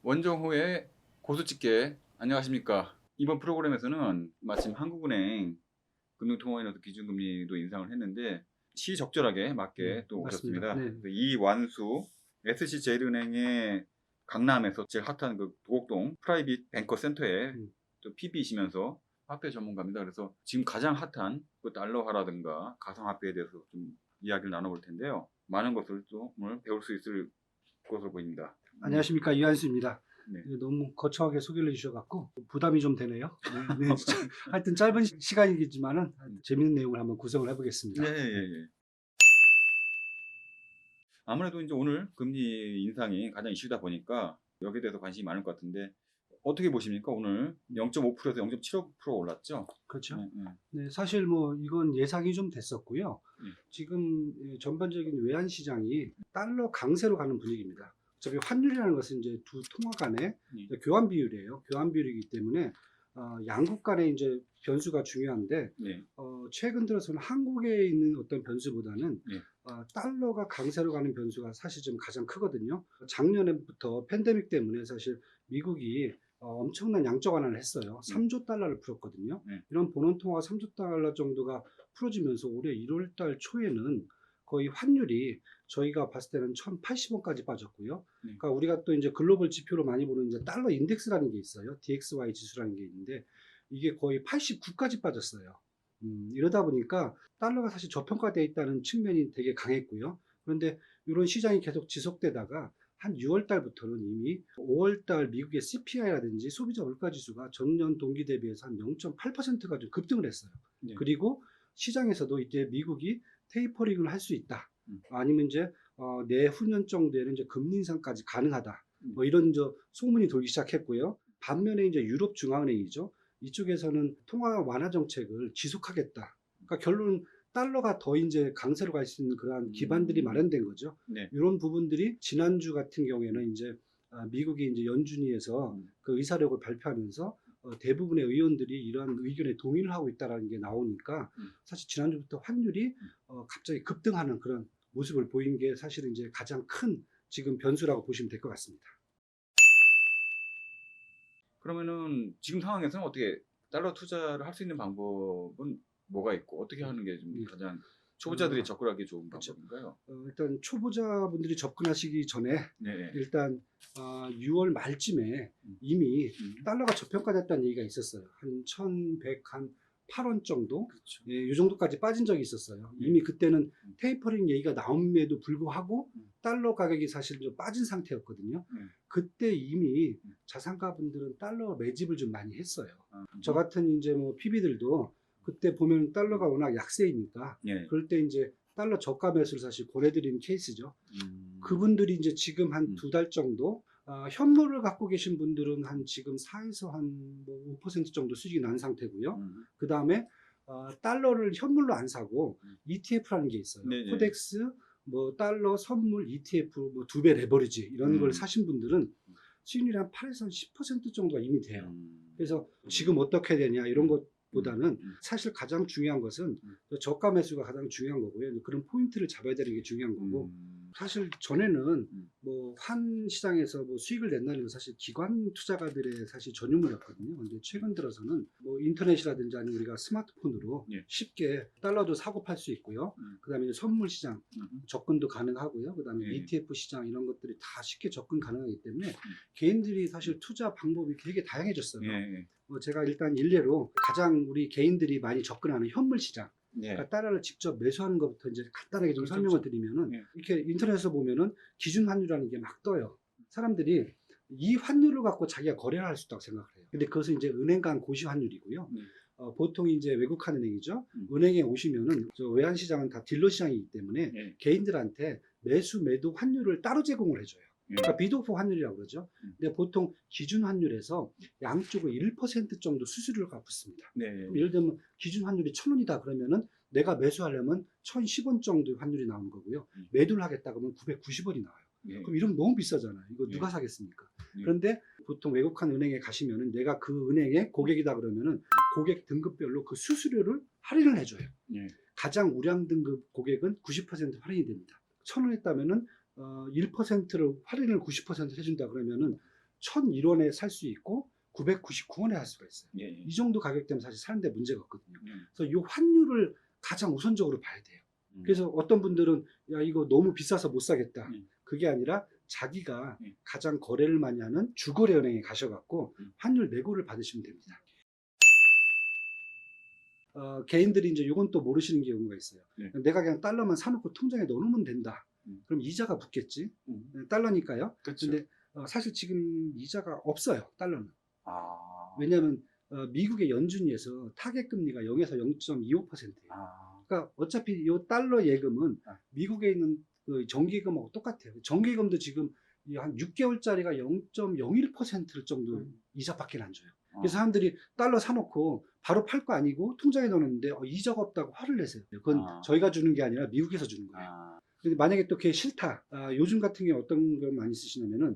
원정호의 고수집게 안녕하십니까. 이번 프로그램에서는 마침 한국은행 금융통화인허도 기준금리도 인상을 했는데 시적절하게 맞게 또 맞습니다. 오셨습니다. 네. 이완수 SC제일은행의 강남에서 제일 핫한 그 도곡동 프라이빗 뱅커 센터에 또 PB이시면서 화폐 전문가입니다. 그래서 지금 가장 핫한 그 달러화라든가 가상화폐에 대해서 좀 이야기를 나눠볼 텐데요. 많은 것을 또 오늘 배울 수 있을 것으로 보입니다. 안녕하십니까, 이한수입니다. 네. 너무 거창하게 소개를 해주셔갖고 부담이 좀 되네요. 네, 진짜. 하여튼 짧은 시간이겠지만은 재밌는 내용을 한번 구성을 해보겠습니다. 예. 아무래도 이제 오늘 금리 인상이 가장 이슈다 보니까 여기에 대해서 관심이 많을 것 같은데 어떻게 보십니까? 오늘 0.5%에서 0.75% 올랐죠? 그렇죠. 네. 네, 사실 뭐 이건 예상이 좀 됐었고요. 네. 지금 전반적인 외환 시장이 달러 강세로 가는 분위기입니다. 어차피 환율이라는 것은 이제 두 통화 간의 교환 비율이에요. 교환 비율이기 때문에 양국 간의 이제 변수가 중요한데 네. 최근 들어서는 한국에 있는 어떤 변수보다는 네. 달러가 강세로 가는 변수가 사실 좀 가장 크거든요. 작년부터 팬데믹 때문에 사실 미국이 엄청난 양적 완화를 했어요. 3조 달러를 풀었거든요. 이런 본원 통화가 3조 달러 정도가 풀어지면서 올해 1월 달 초에는 거의 환율이 저희가 봤을 때는 1,080원까지 빠졌고요. 그러니까 우리가 또 이제 글로벌 지표로 많이 보는 이제 달러 인덱스라는 게 있어요. DXY 지수라는 게 있는데 이게 거의 89까지 빠졌어요. 이러다 보니까 달러가 사실 저평가되어 있다는 측면이 되게 강했고요. 그런데 이런 시장이 계속 지속되다가 한 6월 달부터는 이미 5월 달 미국의 CPI라든지 소비자 물가 지수가 전년 동기 대비해서 한 0.8%가 좀 급등을 했어요. 네. 그리고 시장에서도 이제 미국이 테이퍼링을 할 수 있다. 아니면 이제 내후년 정도에는 이제 금리 인상까지 가능하다. 뭐 이런 소문이 돌기 시작했고요. 반면에 이제 유럽 중앙은행이죠. 이쪽에서는 통화 완화 정책을 지속하겠다. 그러니까 결론은 달러가 더 이제 강세로 갈 수 있는 그러한 기반들이 마련된 거죠. 네. 이런 부분들이 지난주 같은 경우에는 이제 미국이 이제 연준위에서 그 의사록을 발표하면서 대부분의 의원들이 이러한 의견에 동의를 하고 있다는 게 나오니까 사실 지난주부터 환율이 갑자기 급등하는 그런 모습을 보인 게 사실은 이제 가장 큰 지금 변수라고 보시면 될 것 같습니다. 그러면은 지금 상황에서는 어떻게 달러 투자를 할 수 있는 방법은 뭐가 있고 어떻게 하는 게 좀 가장 초보자들이 접근하기 좋은 그렇죠. 방법인가요? 일단 초보자분들이 접근하시기 전에 네. 일단 6월 말쯤에 이미 달러가 저평가됐다는 얘기가 있었어요. 한 1,108원 정도? 그렇죠. 예, 이 정도까지 빠진 적이 있었어요. 이미 그때는 테이퍼링 얘기가 나옴에도 불구하고 달러 가격이 사실 좀 빠진 상태였거든요. 그때 이미 자산가 분들은 달러 매집을 좀 많이 했어요. 저 같은 이제 뭐 PB들도 그때 보면 달러가 워낙 약세이니까 그럴 때 이제 달러 저가 매수를 사실 권해드리는 케이스죠. 그분들이 이제 지금 한 2달 정도 현물을 갖고 계신 분들은 한 지금 4에서 한 뭐 5% 정도 수익이 난 상태고요. 그 다음에 달러를 현물로 안 사고 ETF라는 게 있어요. 코덱스, 뭐 달러 선물 ETF, 뭐 2배 레버리지 이런 걸 사신 분들은 수익률이 한 8에서 10% 정도가 이미 돼요. 그래서 지금 어떻게 되냐 이런 것보다는 사실 가장 중요한 것은 저가 매수가 가장 중요한 거고요. 그런 포인트를 잡아야 되는 게 중요한 거고 사실 전에는 뭐 환 시장에서 뭐 수익을 낸다는 건 사실 기관 투자가들의 사실 전유물이었거든요. 근데 최근 들어서는 뭐 인터넷이라든지 아니면 우리가 스마트폰으로 쉽게 달러도 사고 팔 수 있고요. 그다음에 이제 선물 시장 접근도 가능하고요. 그다음에 ETF 시장 이런 것들이 다 쉽게 접근 가능하기 때문에 개인들이 사실 투자 방법이 되게 다양해졌어요. 제가 일단 일례로 가장 우리 개인들이 많이 접근하는 현물 시장. 그러니까 달러를 직접 매수하는 것부터 이제 간단하게 좀 설명을 드리면은 이렇게 인터넷에서 보면은 기준 환율이라는 게 막 떠요. 사람들이 이 환율을 갖고 자기가 거래를 할 수 있다고 생각을 해요. 근데 그것은 이제 은행 간 고시 환율이고요. 보통 이제 외국한 은행이죠. 은행에 오시면은 저 외환 시장은 다 딜러 시장이기 때문에 개인들한테 매수 매도 환율을 따로 제공을 해줘요. 그러니까 비도프 환율이라고 그러죠. 근데 보통 기준 환율에서 양쪽을 1% 정도 수수료가 붙습니다. 예를 들면 기준 환율이 1,000원이다 그러면은 내가 매수하려면 1,010원 정도의 환율이 나오는 거고요. 매도를 하겠다 그러면 990원이 나와요. 그럼 이러면 너무 비싸잖아요. 이거 누가 사겠습니까? 그런데 보통 외국한 은행에 가시면은 내가 그 은행의 고객이다 그러면은 고객 등급별로 그 수수료를 할인을 해줘요. 가장 우량 등급 고객은 90% 할인이 됩니다. 1,000원 했다면은 1%를 할인을 90% 해준다 그러면은 1,001원에 살 수 있고 999원에 할 수가 있어요. 예, 예. 이 정도 가격대면 사실 사는데 문제가 없거든요. 음, 그래서 이 환율을 가장 우선적으로 봐야 돼요. 음. 그래서 어떤 분들은 야 이거 너무 비싸서 못 사겠다. 음. 그게 아니라 자기가 음. 가장 거래를 많이 하는 주거래은행에 가셔갖고 음. 환율 내고를 받으시면 됩니다. 개인들이 이제 이건 또 모르시는 경우가 있어요. 네. 내가 그냥 달러만 사놓고 통장에 넣어놓으면 된다. 그럼 이자가 붙겠지. 달러니까요. 그렇죠. 근데 사실 지금 이자가 없어요. 달러는. 아. 왜냐하면 미국의 연준위에서 타겟 금리가 0에서 0.25%예요. 아. 그러니까 어차피 이 달러 예금은 아. 미국에 있는 그 정기예금하고 똑같아요. 정기예금도 지금 한 6개월짜리가 0.01% 정도 이자밖에 안 줘요. 그래서 사람들이 달러 사놓고 바로 팔 거 아니고 통장에 넣었는데 이자가 없다고 화를 내세요. 그건 저희가 주는 게 아니라 미국에서 주는 거예요. 근데 만약에 또 그게 싫다. 요즘 같은 경우 어떤 걸 많이 쓰시냐면은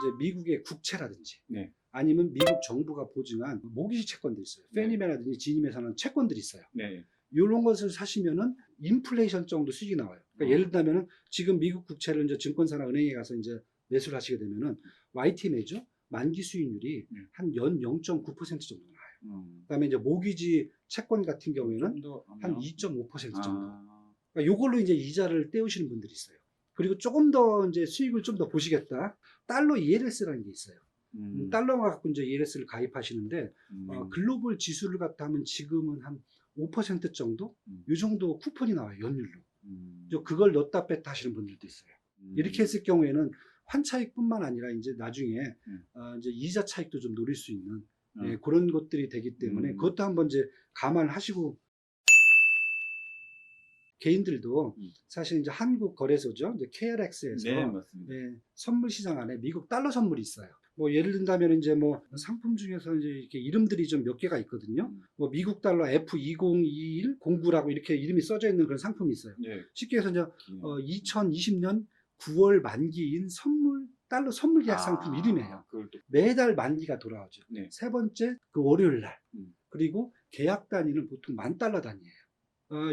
이제 미국의 국채라든지 네. 아니면 미국 정부가 보증한 모기지 채권들이 있어요. 네. 페니메라든지 지님에서는 채권들이 있어요. 네. 이런 것을 사시면은 인플레이션 정도 수익이 나와요. 그러니까 예를 들면은 지금 미국 국채를 이제 증권사나 은행에 가서 이제 매수를 하시게 되면은 YT 매주 만기 수익률이 한 연 0.9% 정도 나와요. 그다음에 이제 모기지 채권 같은 경우에는 한 2.5% 정도. 그러니까 요걸로 이제 이자를 떼우시는 분들이 있어요. 그리고 조금 더 이제 수익을 좀 더 보시겠다. 달러 ELS라는 게 있어요. 달러가 갖고 이제 ELS를 가입하시는데 글로벌 지수를 갖다 하면 지금은 한 5% 정도? 이 정도 쿠폰이 나와요. 연율로. 그걸 넣었다 뺐다 하시는 분들도 있어요. 이렇게 했을 경우에는 환차익뿐만 아니라 이제 나중에 이제 이자 차익도 좀 노릴 수 있는 그런 것들이 되기 때문에 그것도 한번 이제 감안하시고 개인들도 사실 이제 한국 거래소죠. 이제 KRX에서 네, 맞습니다. 선물 시장 안에 미국 달러 선물이 있어요. 뭐 예를 든다면 이제 뭐 상품 중에서 이제 이렇게 이름들이 좀 몇 개가 있거든요. 뭐 미국 달러 F202109라고 이렇게 이름이 써져 있는 그런 상품이 있어요. 네. 쉽게 해서 이제 2020년 9월 만기인 달러 선물 계약 상품 이름이에요. 매달 만기가 돌아오죠. 네. 세 번째 그 월요일 날. 그리고 계약 단위는 보통 $10,000 단위예요.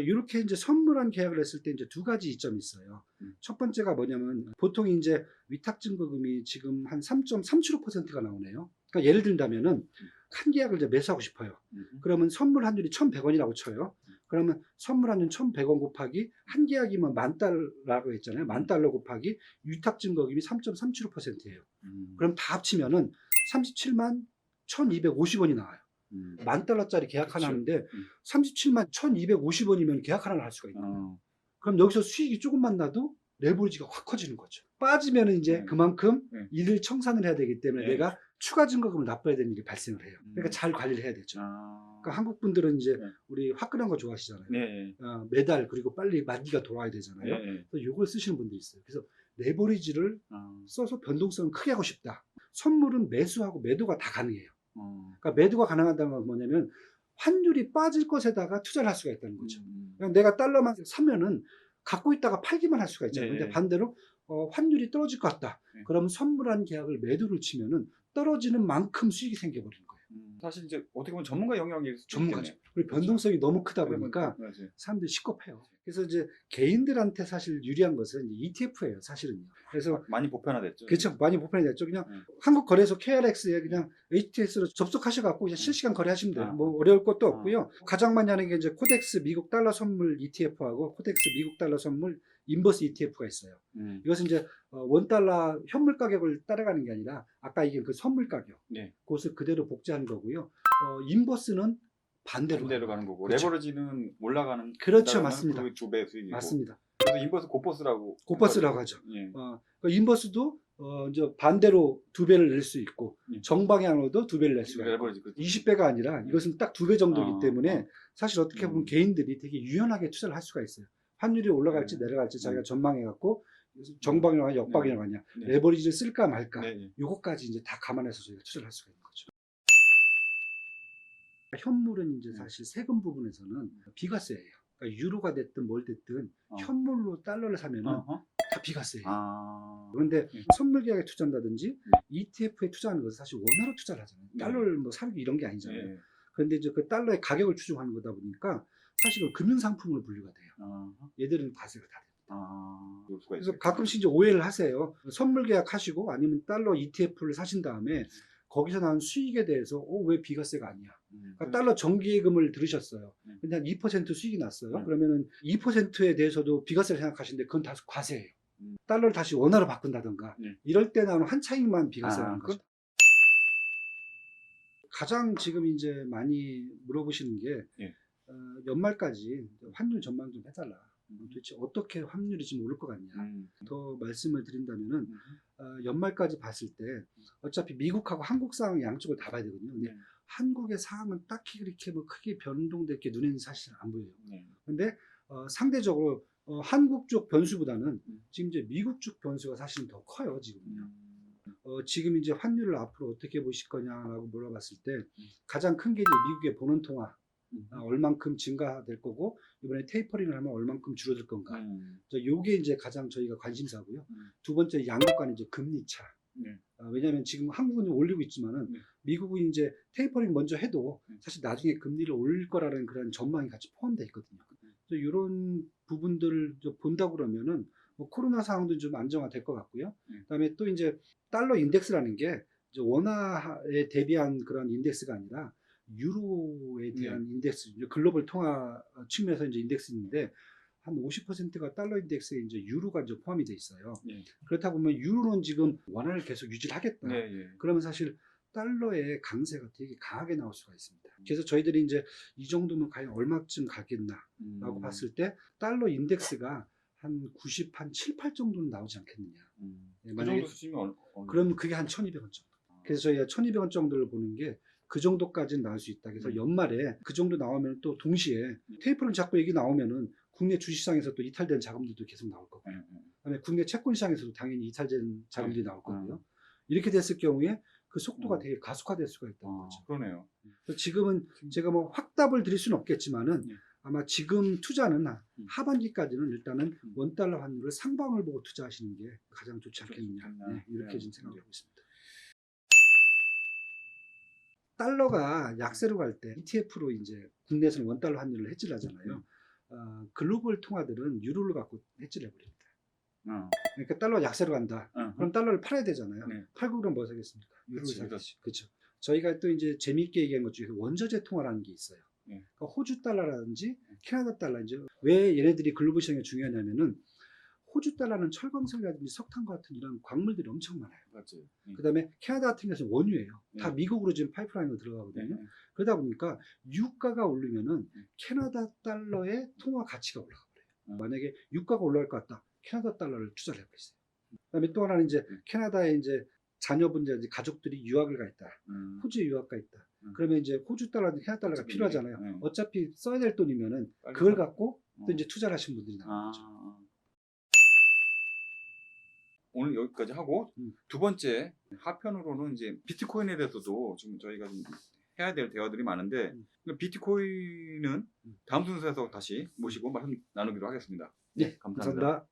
이렇게 이제 선물한 계약을 했을 때 이제 두 가지 이점이 있어요. 첫 번째가 뭐냐면 보통 이제 위탁 증거금이 지금 한 3.37%가 나오네요. 그러니까 예를 들자면은 한 계약을 이제 매수하고 싶어요. 그러면 선물 환율이 1,100원이라고 쳐요. 그러면 선물 환율 1,100원 곱하기 한 계약이면 $10,000라고 했잖아요. $10,000 곱하기 위탁 증거금이 3.37%예요. 그럼 다 합치면은 37만 1,250원이 나와요. $10,000짜리 계약 하나 하는데 37만 1,250원이면 계약 하나를 할 수가 있는 거예요. 그럼 여기서 수익이 조금만 나도 레버리지가 확 커지는 거죠. 빠지면 이제 그만큼 일을 청산을 해야 되기 때문에 내가 추가 증거금을 납부해야 되는 일이 발생을 해요. 그러니까 잘 관리를 해야 되죠. 그러니까 한국 분들은 이제 우리 화끈한 거 좋아하시잖아요. 매달 그리고 빨리 만기가 돌아야 되잖아요. 그래서 이걸 쓰시는 분들이 있어요. 그래서 레버리지를 써서 변동성을 크게 하고 싶다. 선물은 매수하고 매도가 다 가능해요. 그러니까 매도가 가능하다는 건 뭐냐면 환율이 빠질 것에다가 투자를 할 수가 있다는 거죠. 그냥 내가 달러만 사면은 갖고 있다가 팔기만 할 수가 있잖아요. 근데 반대로 환율이 떨어질 것 같다. 그러면 선물한 계약을 매도를 치면은 떨어지는 만큼 수익이 생겨버리는 거예요. 사실 이제 어떻게 보면 전문가 영역이 전문가죠. 그리고 변동성이 너무 크다 보니까 사람들이 식겁해요. 그래서 이제 개인들한테 사실 유리한 것은 ETF예요, 사실은요. 그래서 많이 보편화됐죠. 그렇죠, 많이 보편화됐죠. 그냥 한국 거래소 KRX에 그냥 HTS로 접속하셔갖고 이제 실시간 거래하시면 돼요. 뭐 어려울 것도 없고요. 가장 많이 하는 게 이제 코덱스 미국 달러 선물 ETF하고 코덱스 미국 달러 선물 인버스 ETF가 있어요. 이것은 이제 $1 현물 가격을 따라가는 게 아니라 아까 얘기한 그 선물 가격, 그것을 그대로 복제하는 거고요. 인버스는 반대로 가는 거고, 그렇죠. 레버리지는 올라가는, 그렇죠, 맞습니다. 그 2배 수익이고, 맞습니다. 그래서 인버스 고퍼스라고 하죠. 그 인버스도 이제 반대로 2배를 낼 수 있고 정방향으로도 2배를 낼 수가 있고 20배가 아니라 이것은 딱 2배 정도이기 때문에 사실 어떻게 보면 개인들이 되게 유연하게 투자를 할 수가 있어요. 환율이 올라갈지 내려갈지 자기가 전망해갖고 정방이나 역방이나 하냐, 레버리지를 쓸까 말까, 요거까지 이제 다 감안해서 저희가 투자를 할 수가 있는 거죠. 현물은 이제 사실 세금 부분에서는 비과세예요. 그러니까 유로가 됐든 뭘 됐든 현물로 달러를 사면은 다 비과세예요. 그런데 선물 계약에 투자한다든지 ETF에 투자하는 것은 사실 원화로 투자를 하잖아요. 달러를 뭐 사기 이런 게 아니잖아요. 그런데 이제 그 달러의 가격을 추종하는 거다 보니까 사실은 금융상품으로 분류가 돼요. 얘들은 과세가 다 됩니다. 볼 수가 그래서 있어요. 가끔씩 이제 오해를 하세요. 선물 계약하시고 아니면 달러 ETF를 사신 다음에 거기서 나온 수익에 대해서 왜 비과세가 아니야? 그러니까 달러 정기예금을 들으셨어요. 근데 한 2% 수익이 났어요. 그러면은 2%에 대해서도 비과세를 생각하시는데 그건 다 과세예요. 달러를 다시 원화로 바꾼다든가 이럴 때 나오는 한 차익만 비과세라는 거죠. 가장 지금 이제 많이 물어보시는 게 예. 연말까지 환율 전망 좀 해달라. 도대체 어떻게 환율이 지금 오를 것 같냐. 더 말씀을 드린다면은 연말까지 봤을 때 어차피 미국하고 한국 상황 양쪽을 다 봐야 되거든요. 근데 한국의 상황은 딱히 그렇게 뭐 크게 변동될 게 눈에는 사실 안 보여요. 근데 상대적으로 한국 쪽 변수보다는 지금 이제 미국 쪽 변수가 사실은 더 커요, 지금요. 지금 이제 환율을 앞으로 어떻게 보실 거냐라고 물어봤을 때 가장 큰 게 이제 미국의 본원 통화 얼만큼 증가될 거고 이번에 테이퍼링을 하면 얼만큼 줄어들 건가. 요게 이제 가장 저희가 관심사고요. 두 번째 양국 간의 이제 금리 차. 왜냐하면 지금 한국은 올리고 있지만은 미국은 이제 테이퍼링 먼저 해도 사실 나중에 금리를 올릴 거라는 그런 전망이 같이 포함되어 있거든요. 그래서 이런 부분들을 본다 그러면은 뭐 코로나 상황도 좀 안정화될 것 같고요. 그다음에 또 이제 달러 인덱스라는 게 이제 원화에 대비한 그런 인덱스가 아니라 유로에 대한 인덱스, 글로벌 통화 측면에서 이제 인덱스인데 한 50%가 달러 인덱스에 이제 유로가 이제 포함이 돼 있어요. 그렇다 보면 유로는 지금 원화를 계속 유지를 하겠다. 그러면 사실 달러의 강세가 되게 강하게 나올 수가 있습니다. 그래서 저희들이 이제 이 정도면 과연 얼마쯤 가겠나라고 봤을 때 달러 인덱스가 한 90, 한 7, 8 정도는 나오지 않겠느냐. 그 정도 수준이면 그러면 그게 한 1,200원 정도. 그래서 저희가 1,200원 정도를 보는 게 그 정도까지는 나올 수 있다. 그래서 연말에 그 정도 나오면 또 동시에 테이퍼를 자꾸 얘기 나오면은 국내 주식시장에서 또 이탈된 자금들도 계속 나올 거고요. 그다음에 국내 채권 시장에서도 당연히 이탈된 자금들이 나올 거고요. 이렇게 됐을 경우에 그 속도가 되게 가속화될 수가 있다는 거죠. 그러네요. 그래서 지금은 제가 뭐 확답을 드릴 수는 없겠지만은 아마 지금 투자는 하반기까지는 일단은 원달러 환율을 상방을 보고 투자하시는 게 가장 좋지 않겠느냐. 이렇게 지금 생각하고 있습니다. 달러가 약세로 갈 때 ETF로 이제 국내에서는 원달러 환율을 해지를 하잖아요. 글로벌 통화들은 유로를 갖고 해지를 해버립니다. 그러니까 달러가 약세로 간다. 그럼 달러를 팔아야 되잖아요. 팔고 그럼 뭐 사겠습니까? 유로를 사겠죠. 그렇죠. 저희가 또 이제 재미있게 얘기한 것 중에 원저제 통화라는 게 있어요. 그러니까 호주 달러라든지 캐나다 달러인지 왜 얘네들이 글로벌 시장이 중요하냐면은 호주 달러는 철광석이라든지 석탄 같은 이런 광물들이 엄청 많아요. 그 다음에 캐나다 같은 경우는 원유예요. 다 미국으로 지금 파이프라인으로 들어가거든요. 그러다 보니까 유가가 오르면은 캐나다 달러의 통화 가치가 올라가 버려요. 만약에 유가가 올라갈 것 같다. 캐나다 달러를 투자를 해버리세요. 그 다음에 또 하나는 이제 캐나다에 이제 자녀분들, 가족들이 유학을 가 있다. 호주에 유학 가 있다. 그러면 이제 호주 달러든 캐나다 달러가 필요하잖아요. 어차피 써야 될 돈이면은 그걸 갖고 또 이제 투자를 하신 분들이 나오는 거죠. 오늘 여기까지 하고 두 번째 하편으로는 이제 비트코인에 대해서도 지금 저희가 좀 해야 될 대화들이 많은데 비트코인은 다음 순서에서 다시 모시고 말씀 나누기로 하겠습니다. 네, 감사합니다.